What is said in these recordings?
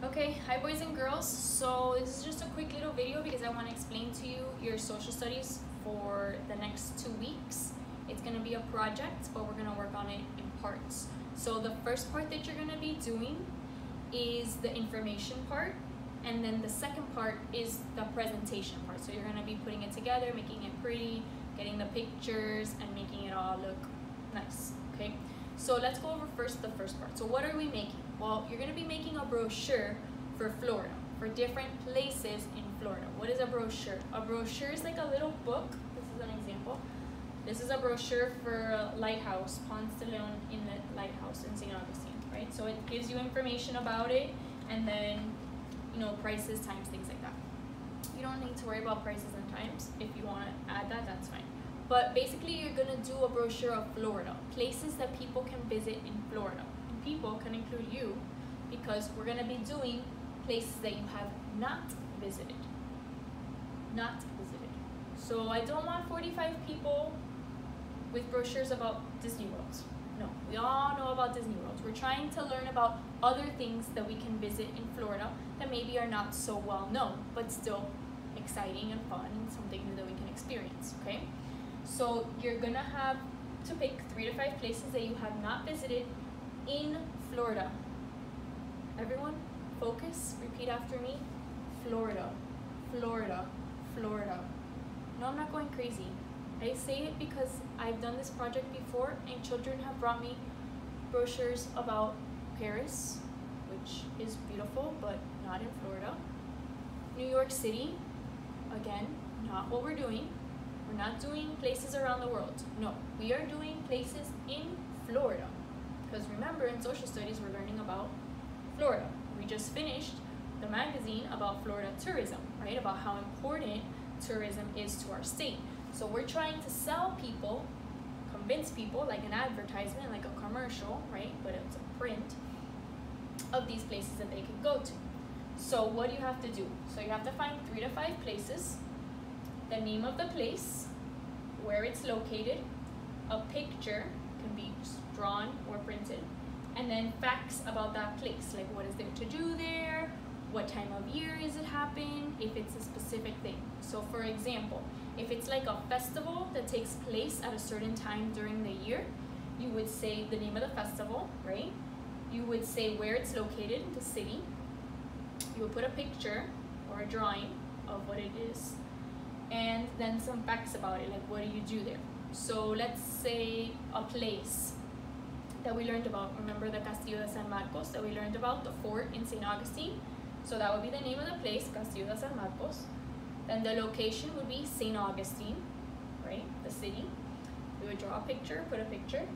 Okay, hi boys and girls. So this is just a quick little video because I want to explain to you your social studies for the next 2 weeks. It's going to be a project, but we're going to work on it in parts. So the first part that you're going to be doing is the information part, and then the second part is the presentation part. So you're going to be putting it together, making it pretty, getting the pictures, and making it all look nice, okay? So let's go over first the first part. So what are we making? Well, you're going to be making a brochure for Florida, for different places in Florida. What is a brochure? A brochure is like a little book. This is an example. This is a brochure for a lighthouse, Ponce de Leon in the lighthouse in St. Augustine, right? So it gives you information about it, and then, you know, prices, times, things like that. You don't need to worry about prices and times. If you want to add that, that's fine. But basically, you're going to do a brochure of Florida, places that people can visit in Florida. And people can include you, because we're going to be doing places that you have not visited. Not visited. So I don't want 45 people with brochures about Disney World. No, we all know about Disney World. We're trying to learn about other things that we can visit in Florida that maybe are not so well known, but still exciting and fun and something that we can experience, okay? So you're gonna have to pick 3 to 5 places that you have not visited in Florida. Everyone, focus, repeat after me. Florida, Florida, Florida. No, I'm not going crazy. I say it because I've done this project before and children have brought me brochures about Paris, which is beautiful, but not in Florida. New York City, again, not what we're doing. We're not doing places around the world. No, we are doing places in Florida. Because remember, in social studies, we're learning about Florida. We just finished the magazine about Florida tourism, right? About how important tourism is to our state. So we're trying to sell people, convince people, like an advertisement, like a commercial, right? But it's a print of these places that they can go to. So what do you have to do? So you have to find 3 to 5 places, the name of the place, where it's located, a picture, can be drawn or printed, and then facts about that place, like what is there to do there, what time of year is it happen, if it's a specific thing. So for example, if it's like a festival that takes place at a certain time during the year, you would say the name of the festival, right? You would say where it's located, the city. You would put a picture or a drawing of what it is, and then some facts about it, like what do you do there. So let's say a place that we learned about. Remember the Castillo de San Marcos that we learned about, the fort in St. Augustine? So that would be the name of the place, Castillo de San Marcos. Then the location would be St. Augustine, right? The city. We would draw a picture, put a picture,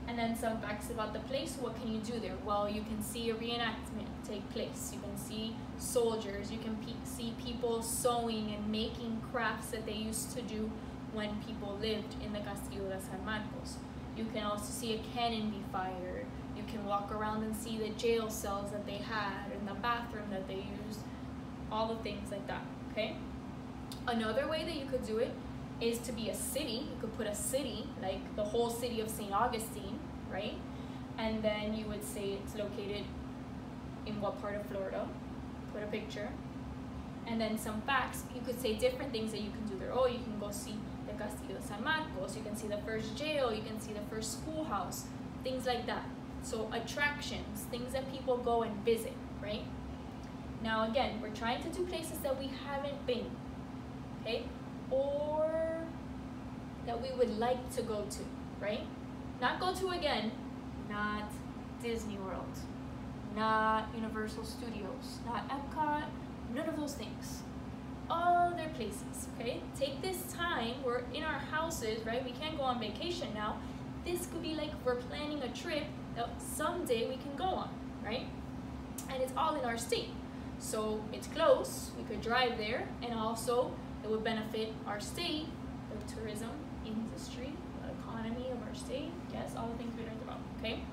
and then some facts about the place. What can you do there? Well, you can see a reenactment take place. You can see soldiers. You can see people sewing and making crafts that they used to do when people lived in the Castillo de San Marcos. You can also see a cannon be fired. You can walk around and see the jail cells that they had and the bathroom that they used, all the things like that, okay? Another way that you could do it is to be a city. You could put a city, like the whole city of St. Augustine, right? And then you would say it's located in what part of Florida, put a picture, and then some facts. You could say different things that you can do there. Oh, you can go see the Castillo de San Marcos, you can see the first jail, you can see the first schoolhouse, things like that. So attractions, things that people go and visit, right? Now again, we're trying to do places that we haven't been, okay? Or that we would like to go to, right? Not go to again, not Disney World, not Universal Studios, not Epcot, none of those things. Other places, okay? Take this time, we're in our houses, right? We can't go on vacation now. This could be like we're planning a trip that someday we can go on, right? And it's all in our state. So it's close, we could drive there, and also it would benefit our state, the tourism industry, the economy of our state, yes, all the things we learned about, okay?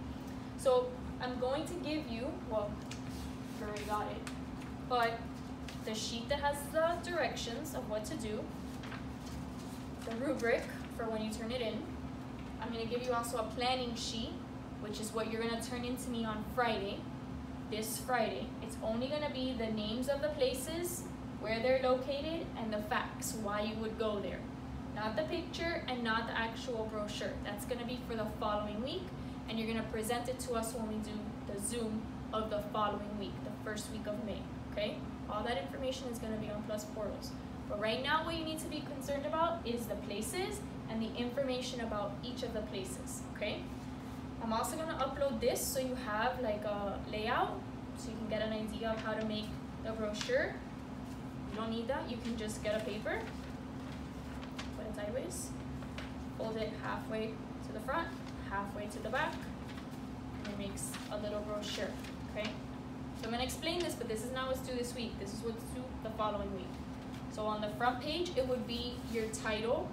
So I'm going to give you, well, you already got it, but the sheet that has the directions of what to do, the rubric for when you turn it in. I'm going to give you also a planning sheet, which is what you're going to turn in to me on Friday. this Friday. It's only going to be the names of the places, where they're located, and the facts, why you would go there. Not the picture and not the actual brochure. That's going to be for the following week, and you're going to present it to us when we do the Zoom of the following week, the first week of May, okay? All that information is going to be on Plus Portals. But right now what you need to be concerned about is the places and the information about each of the places, okay? I'm also going to upload this so you have like a layout so you can get an idea of how to make the brochure. You don't need that. You can just get a paper, put it sideways, fold it halfway to the front, halfway to the back, and it makes a little brochure, okay? So I'm going to explain this, but this is not what's due this week. This is what's due the following week. So on the front page, it would be your title,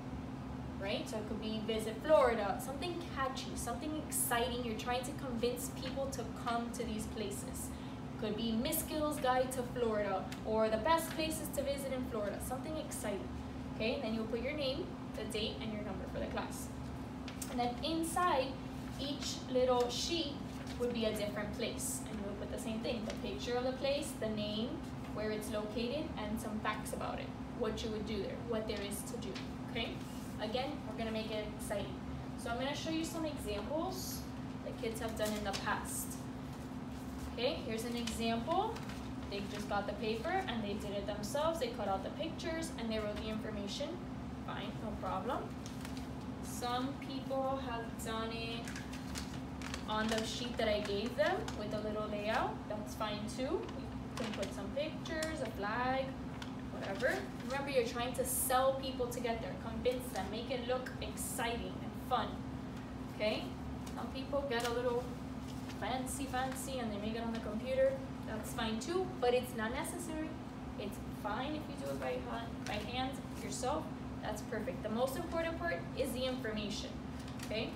right? So it could be Visit Florida, something catchy, something exciting. You're trying to convince people to come to these places. It could be Miss Gill's Guide to Florida, or the best places to visit in Florida, something exciting. Okay, and then you'll put your name, the date, and your number for the class. And then inside each little sheet would be a different place. And you'll put the same thing, the picture of the place, the name, where it's located, and some facts about it, what you would do there, what there is to do, okay? Again, we're gonna make it exciting. So I'm gonna show you some examples that kids have done in the past. Okay, here's an example. They just got the paper and they did it themselves. They cut out the pictures and they wrote the information. Fine, no problem. Some people have done it on the sheet that I gave them with a little layout. That's fine too. You can put some pictures, a flag, whatever. Remember, you're trying to sell people to get there, convince them, make it look exciting and fun, okay? Some people get a little fancy and they make it on the computer. That's fine too, but it's not necessary. It's fine if you do it by hand yourself. That's perfect. The most important part is the information, okay?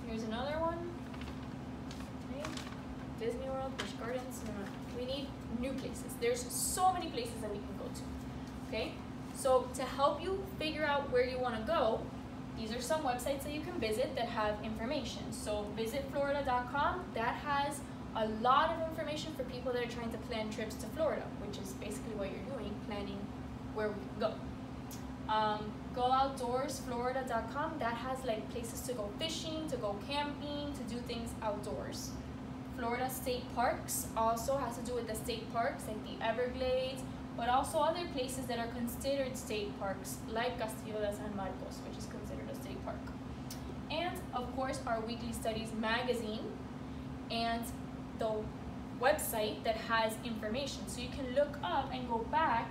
Here's another one. Okay. Disney World, Busch Gardens. We need new places. There's so many places that we can go to, okay? So to help you figure out where you want to go, these are some websites that you can visit that have information. So visitflorida.com, that has a lot of information for people that are trying to plan trips to Florida, which is basically what you're doing, planning where we can go. GoOutdoorsFlorida.com, that has like places to go fishing, to go camping, to do things outdoors. Florida State Parks also has to do with the state parks like the Everglades, but also other places that are considered state parks like Castillo de San Marcos, which is considered a state park. And of course our Weekly Studies magazine and the website that has information. So you can look up and go back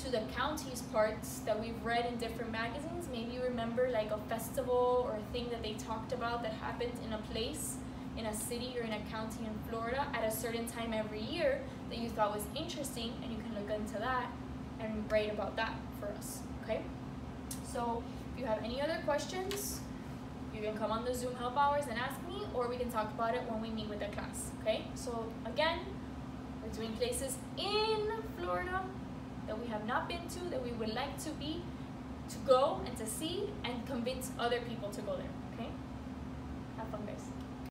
to the county's parts that we've read in different magazines. Maybe you remember like a festival or a thing that they talked about that happened in a place, in a city or in a county in Florida at a certain time every year that you thought was interesting, and you can look into that and write about that for us, okay? So if you have any other questions, you can come on the Zoom help hours and ask me, or we can talk about it when we meet with the class, okay? So again, we're doing places in Florida that we have not been to, that we would like to go and to see and convince other people to go there.